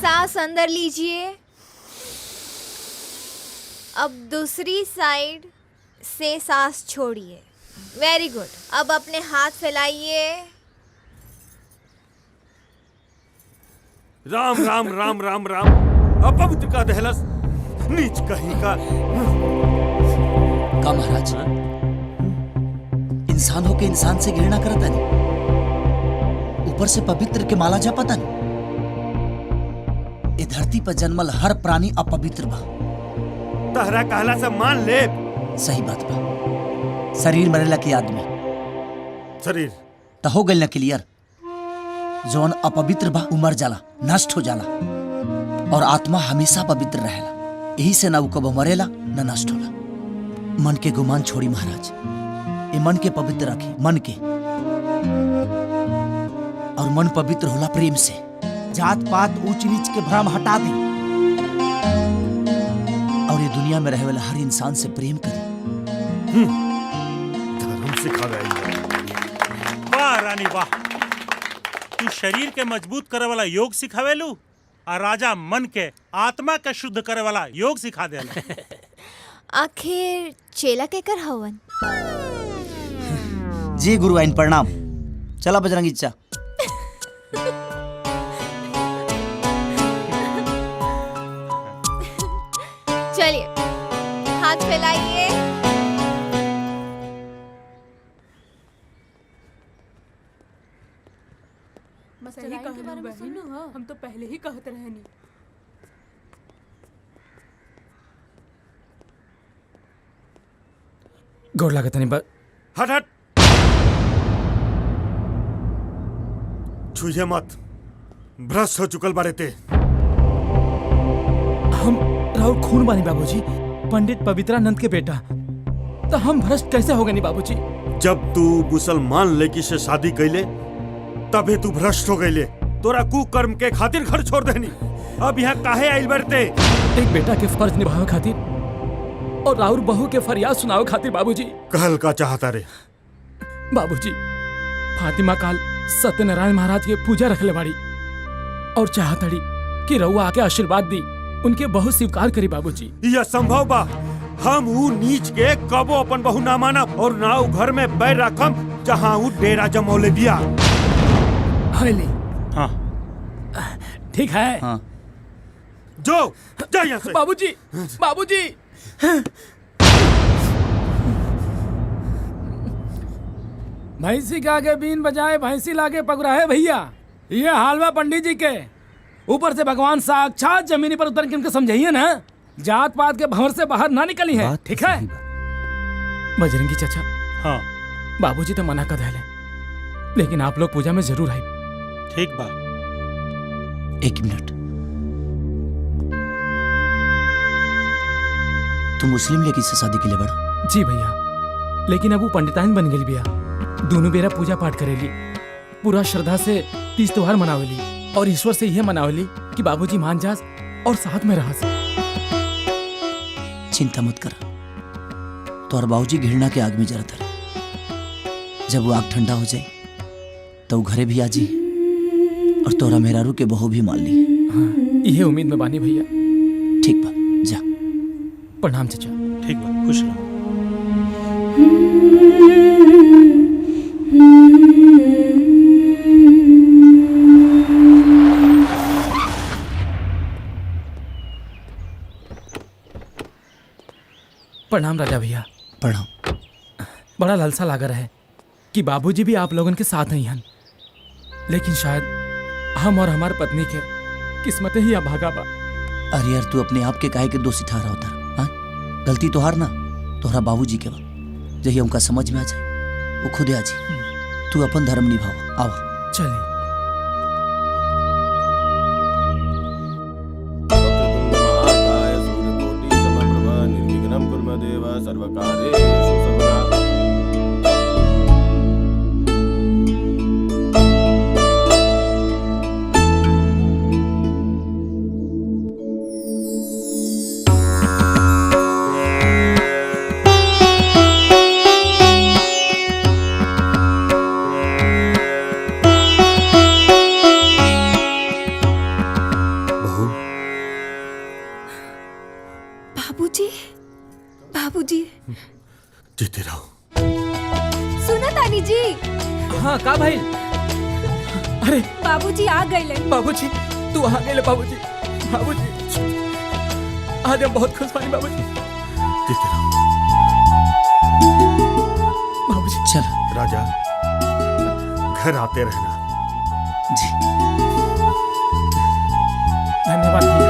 सांस अंदर लीजिए। अब दूसरी साइड से सांस छोड़िए। Very good. अब अपने हाथ फैलाइए। राम राम राम राम राम। अपवित्र का दहलस, नीच कहीं का। महाराज, इंसान होके इंसान से घृणा करता नहीं, ऊपर से पवित्र के माला जपता नहीं। ए धरती पर जन्मल हर प्राणी अपवित्र बा। तहरा कहला से मान ले। सही बात बा। शरीर मरेला के आदमी शरीर तो हो गइल न क्लियर। जौन अपवित्र बा उमर जाला, नष्ट हो जाला, और आत्मा हमेशा पवित्र रहेला। यही से ना उ कबो मरेला न नष्ट होला। मन के गुमान छोड़ी महाराज, ये मन के पवित्र रखे, मन के। और मन पवित्र होला प्रेम से। जात पात ऊंच नीच के भ्रम हटा दे और ये दुनिया में रहे वाला हर इंसान से प्रेम करी। धर्म सिखावे। वाह रानी वाह, तू शरीर के मजबूत करे वाला योग सिखावेलू और राजा मन के आत्मा के शुद्ध करे वाला योग सिखा देला। आखिर चेला केकर हवन? जी गुरु आइन प्रणाम। चला बजरंगी चा। चलिए हाथ फैलाइए। सही के बारे में सुनो, हम तो पहले ही कहते रहे नहीं। गौर लागत नहीं। हट हट, छुइए मत। भ्रष्ट हो चुकल बारे ते। हम राहुल खून बानी बाबूजी, पंडित पवित्रानंद के बेटा। तो हम भ्रष्ट कैसे हो गए नहीं बाबूजी? जब तू मुसलमान लड़की से शादी कैले तभी तू भ्रष्ट हो गईले। तोरा कुकर्म के खातिर घर छोड़ देनी। अब यहाँ काहे आइल बरते? एक बेटा के फर्ज निभावे खातिर और राहुल बहू के फरियाद सुनावे खातिर बाबूजी। कहल का चाहता रे? बाबूजी, फातिमा काल सत्यनारायण महाराज के पूजा रखले बाड़ी और चाहतड़ी कि रउआ आके आशीर्वाद दी, उनके बहू स्वीकार करी बाबूजी। यह संभव बा? हम ऊ नीच के कबो अपन बहू ना मानब और ना ऊ घर में पैर रखम जहाँ ऊ डेरा जमौले बिया। हाँ ठीक है। हाँ। जो जा यहाँ से। बाबूजी, बाबूजी। भैंसी के आगे बीन बजाए भैंसी लागे पगुराहे भैया। ये हालवा पंडित जी के ऊपर से भगवान साक्षात जमीनी पर उतर के उनको समझाइए ना, जात पात के भंवर से बाहर ना निकली है। ठीक है बजरंगी चाचा? हाँ बाबूजी तो मना कर रहे, लेकिन आप लोग पूजा में जरूर आए। ठीक बा। एक मिनट, तुम मुस्लिम लड़की से शादी के लिए बड़ा? जी भैया, लेकिन अब वो पंडिताइन बन गई भैया। दोनों बेरा पूजा पाठ करेली, पूरा श्रद्धा से तीज त्योहार मनावेली और ईश्वर से यह मनावेली कि बाबूजी मान जास और साथ में रह। चिंता मत करा, तो और बाबूजी घृणा के आग में जरत रहे। जब वो आग ठंडा हो जाए तो घरे भी आ जी और तोरा मेहरारू के बहू भी मान ली। हाँ, यह उम्मीद में बानी भैया। ठीक बा, जा। प्रणाम चाचा। ठीक बा, खुश रहो। प्रणाम राजा भैया। प्रणाम। बड़ा लालसा लागा रहे कि बाबूजी भी आप लोगों के साथ नहीं हैं, लेकिन शायद हम और हमारी पत्नी के किस्मत ही अभागा बा। अरे यार, तू अपने आप के काहे के दोषी ठहरा होता? हाँ, गलती तो हार ना तोहरा बाबूजी के बा। जही उनका समझ में आ जाए वो खुदे आ जी। तू अपन धर्म निभावा। आवा चलिए। जीते रहो। सुनो तानी जी, हाँ का भाई? अरे बाबूजी आ गए। बाबूजी तू आ गए बाबूजी। बाबूजी आज हम बहुत खुश बानी बाबूजी। जीते रहो। बाबूजी चल राजा, घर आते रहना। जी। धन्यवाद भैया।